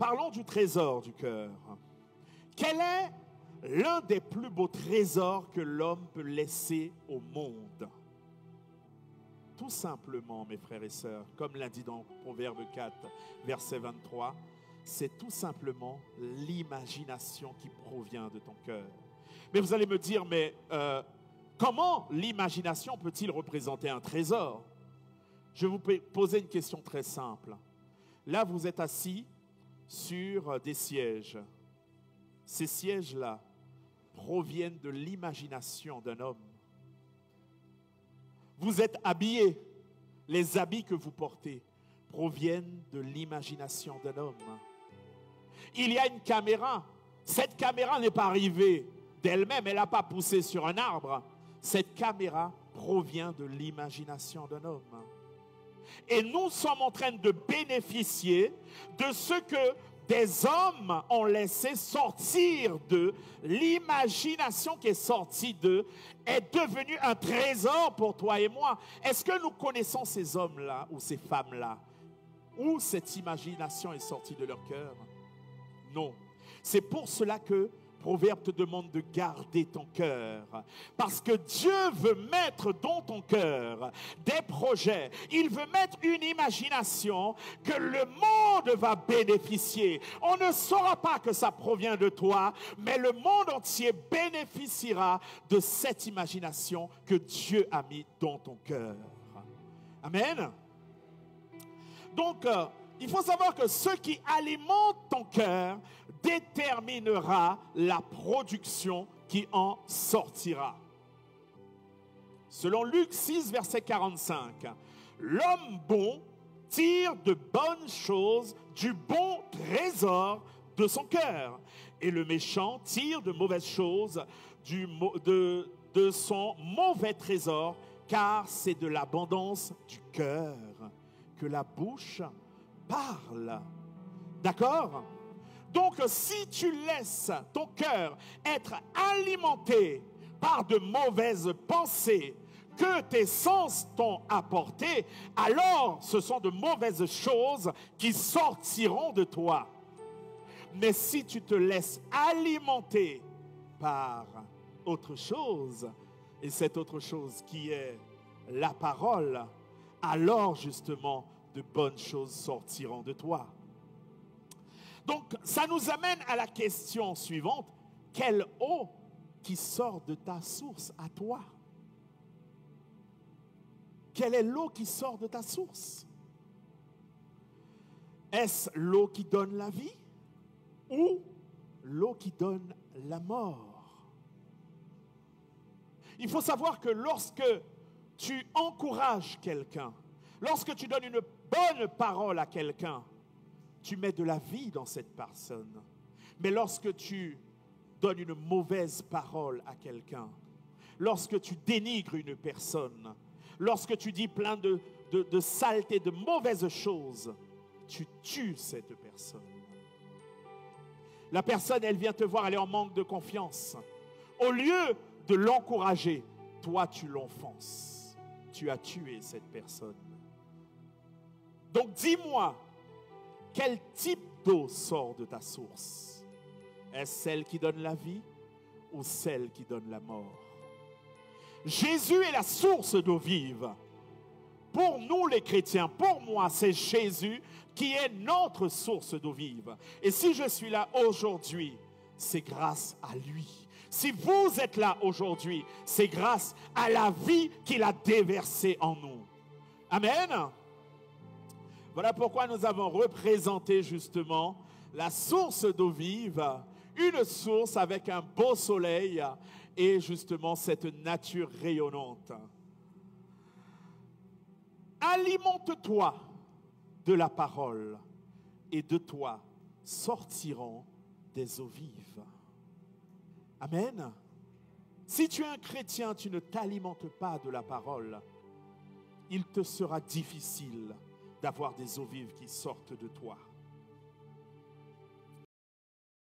parlons du trésor du cœur. Quel est l'un des plus beaux trésors que l'homme peut laisser au monde? Tout simplement, mes frères et sœurs, comme l'a dit dans Proverbe 4, verset 23, c'est tout simplement l'imagination qui provient de ton cœur. Mais vous allez me dire, mais comment l'imagination peut-il représenter un trésor? Je vais vous poser une question très simple. Là, vous êtes assis sur des sièges. Ces sièges-là proviennent de l'imagination d'un homme. Vous êtes habillés. Les habits que vous portez proviennent de l'imagination d'un homme. Il y a une caméra. Cette caméra n'est pas arrivée d'elle-même. Elle n'a pas poussé sur un arbre. Cette caméra provient de l'imagination d'un homme. Et nous sommes en train de bénéficier de ce que des hommes ont laissé sortir d'eux. L'imagination qui est sortie d'eux est devenue un trésor pour toi et moi. Est-ce que nous connaissons ces hommes-là ou ces femmes-là où cette imagination est sortie de leur cœur? Non. C'est pour cela que Proverbe te demande de garder ton cœur. Parce que Dieu veut mettre dans ton cœur des projets. Il veut mettre une imagination que le monde va bénéficier. On ne saura pas que ça provient de toi, mais le monde entier bénéficiera de cette imagination que Dieu a mis dans ton cœur. Amen. Donc, il faut savoir que ce qui alimente ton cœur déterminera la production qui en sortira. Selon Luc 6, verset 45, l'homme bon tire de bonnes choses du bon trésor de son cœur, et le méchant tire de mauvaises choses de son mauvais trésor, car c'est de l'abondance du cœur que la bouche parle. D'accord? Donc, si tu laisses ton cœur être alimenté par de mauvaises pensées que tes sens t'ont apportées, alors ce sont de mauvaises choses qui sortiront de toi. Mais si tu te laisses alimenter par autre chose, et cette autre chose qui est la parole, alors justement de bonnes choses sortiront de toi. Donc, ça nous amène à la question suivante. Quelle eau qui sort de ta source à toi? Quelle est l'eau qui sort de ta source? Est-ce l'eau qui donne la vie ou l'eau qui donne la mort? Il faut savoir que lorsque tu encourages quelqu'un, lorsque tu donnes une bonne parole à quelqu'un, tu mets de la vie dans cette personne. Mais lorsque tu donnes une mauvaise parole à quelqu'un, lorsque tu dénigres une personne, lorsque tu dis plein de saletés, de mauvaises choses, tu tues cette personne. La personne, elle vient te voir, elle est en manque de confiance. Au lieu de l'encourager, toi, tu l'enfonces. Tu as tué cette personne. Donc, dis-moi, quel type d'eau sort de ta source? Est-ce celle qui donne la vie ou celle qui donne la mort? Jésus est la source d'eau vive. Pour nous les chrétiens, pour moi, c'est Jésus qui est notre source d'eau vive. Et si je suis là aujourd'hui, c'est grâce à lui. Si vous êtes là aujourd'hui, c'est grâce à la vie qu'il a déversée en nous. Amen. Voilà pourquoi nous avons représenté justement la source d'eau vive, une source avec un beau soleil et justement cette nature rayonnante. Alimente-toi de la parole et de toi sortiront des eaux vives. Amen. Si tu es un chrétien, tu ne t'alimentes pas de la parole, il te sera difficile d'avoir des eaux vives qui sortent de toi.